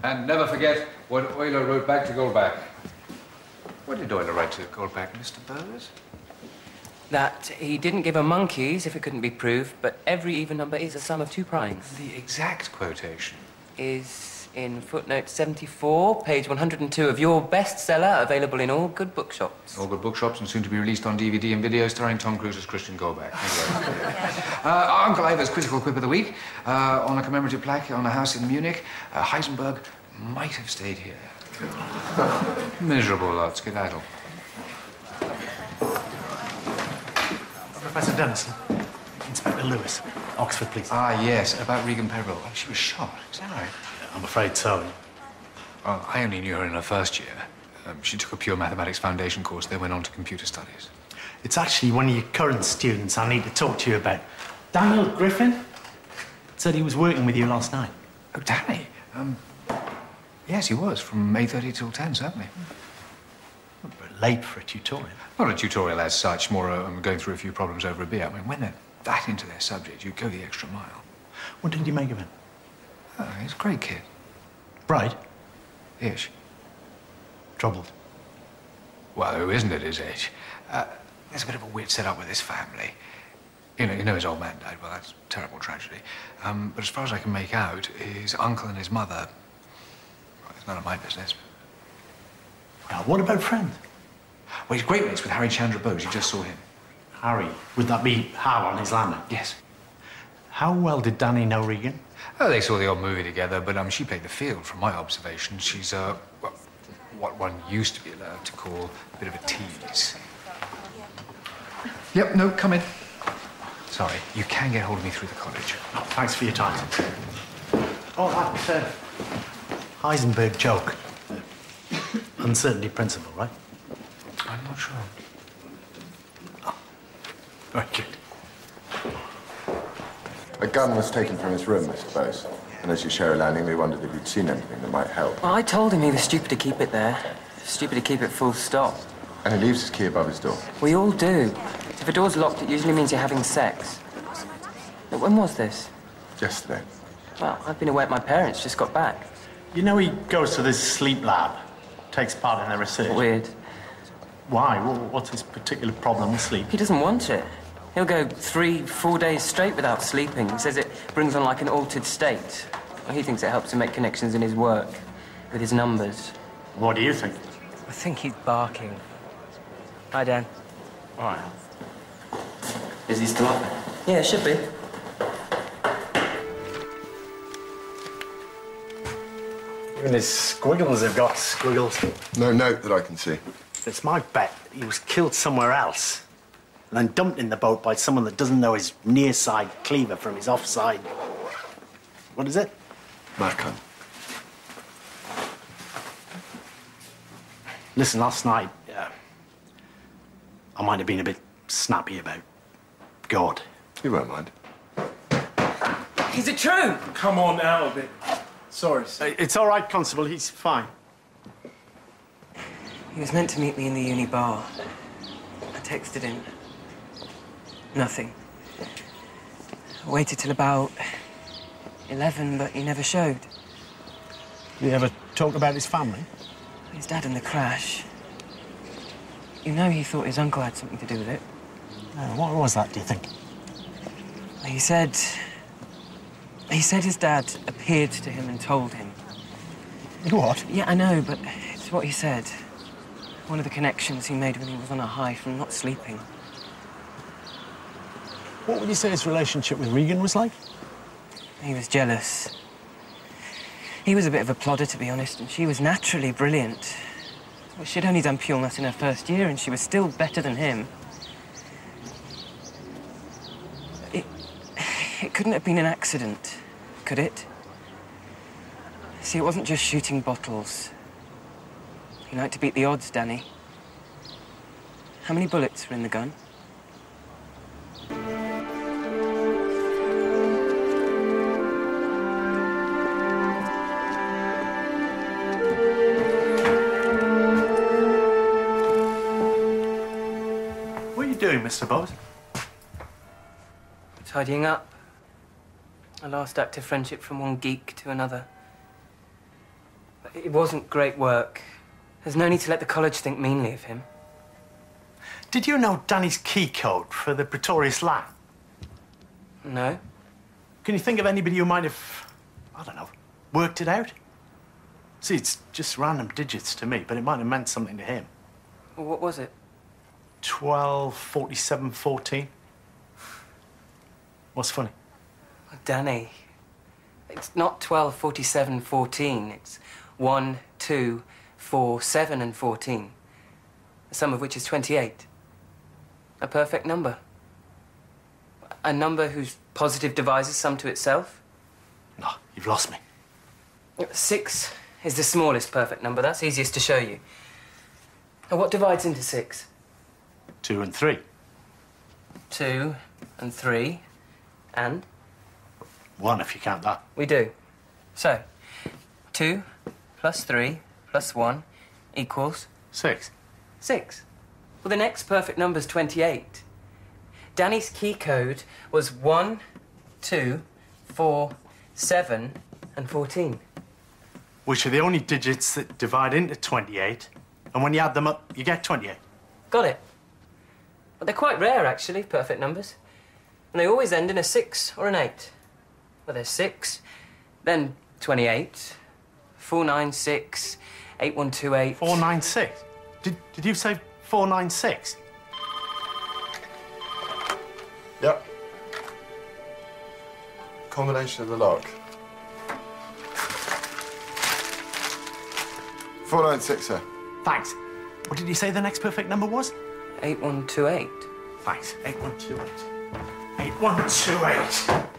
And never forget what Euler wrote back to Goldbach. What did Euler write to Goldbach, Mr. Bowers? That he didn't give a monkey's if it couldn't be proved, but every even number is a sum of 2 primes. The exact quotation Is in footnote 74, page 102 of your bestseller, available in all good bookshops. All good bookshops and soon to be released on DVD and video starring Tom Cruise as Christian Goldbach. Uncle Ivor's Critical Quip of the Week, on a commemorative plaque on a house in Munich. Heisenberg might have stayed here. Miserable lot, skedaddle. Professor Dennison, Inspector Lewis, Oxford, please. Ah, yes, about Regan Pepperell. Oh, she was shot. Is that right? I'm afraid so. Well, I only knew her in her first year. She took a pure mathematics foundation course, then went on to computer studies. It's actually one of your current students I need to talk to you about. Daniel Griffin said he was working with you last night. Oh, Danny? Yes, he was, from 8:30 till 10, certainly. A bit late for a tutorial. Not a tutorial as such, more going through a few problems over a beer. I mean, when they're that into their subject, you go the extra mile. What did you make of him? Oh, he's a great kid. Bright? Ish. Troubled? Well, who isn't at his age? There's a bit of a weird setup with his family. You know his old man died. Well, that's a terrible tragedy. But as far as I can make out, his uncle and his mother... Well, it's none of my business. Now, what about friend? Well, he's great mates with Harry Chandra Bose. You just saw him. Harry? Would that be Hal on his landing? Yes. How well did Danny know Regan? Oh, they saw the odd movie together, but she played the field, from my observation. She's, well, what one used to be allowed to call a bit of a tease. Yep, no, come in. Sorry, you can get hold of me through the college. Oh, thanks for your time. Oh, that Heisenberg joke. Uncertainty principle, right? I'm not sure. Oh, very good. A gun was taken from his room, Mr. Bose. And as you share a landing, we wondered if you'd seen anything that might help. Well, I told him he was stupid to keep it there. Stupid to keep it full stop. And he leaves his key above his door. We all do. If a door's locked, it usually means you're having sex. But when was this? Yesterday. Well, I've been away at my parents, just got back. You know he goes to this sleep lab, takes part in their research. Weird. Why? What's his particular problem with sleep? He doesn't want it. He'll go 3-4 days straight without sleeping. He says it brings on like an altered state. Well, he thinks it helps him make connections in his work, with his numbers. What do you think? I think he's barking. Hi, Dan. All right. Is he still up there? Yeah, it should be. Even his squiggles have got squiggles. No note that I can see. It's my bet he was killed somewhere else and then dumped in the boat by someone that doesn't know his near side cleaver from his offside. What is it? Marc. Listen, last night, I might have been a bit snappy about God. You won't mind. Is it true? Come on now a bit. Sorry, sir. It's all right, Constable. He's fine. He was meant to meet me in the uni bar. I texted him. Nothing. I waited till about 11, but he never showed. Did he ever talk about his family? His dad and the crash. You know he thought his uncle had something to do with it. What was that, do you think? He said his dad appeared to him and told him. What? Yeah, I know, but it's what he said. One of the connections he made when he was on a high from not sleeping. What would you say his relationship with Regan was like? He was jealous. He was a bit of a plodder, to be honest, and she was naturally brilliant. Well, she'd only done pure maths in her first year, and she was still better than him. It couldn't have been an accident, could it? See, it wasn't just shooting bottles. You like to beat the odds, Danny. How many bullets were in the gun? What are you doing, Mr. Bose? Tidying up. A last act of friendship from one geek to another. It wasn't great work. There's no need to let the college think meanly of him. Did you know Danny's key code for the Pretorius Line? No. Can you think of anybody who might have, I don't know, worked it out? See, it's just random digits to me, but it might have meant something to him. Well, what was it? 12, 47, 14. What's funny? Danny. It's not 12, 47, 14. It's 1, 2, 4, 7, and 14. The sum of which is 28. A perfect number. A number whose positive divisors sum to itself. No, you've lost me. 6 is the smallest perfect number. That's easiest to show you. Now, what divides into 6? 2 and 3. 2 and 3 and? 1, if you count that. We do. So, 2 plus 3 plus 1 equals? 6. 6. Well, the next perfect number's 28. Danny's key code was 1, 2, 4, 7, and 14. Which are the only digits that divide into 28, and when you add them up, you get 28. Got it. But they're quite rare, actually, perfect numbers. And they always end in a 6 or an 8. Well, there's 6, then 28, 496, 8128. 496? Did you say 496? Yep. Combination of the lock. 496, sir. Thanks. What did you say the next perfect number was? 8128. Thanks. 8128. 8128.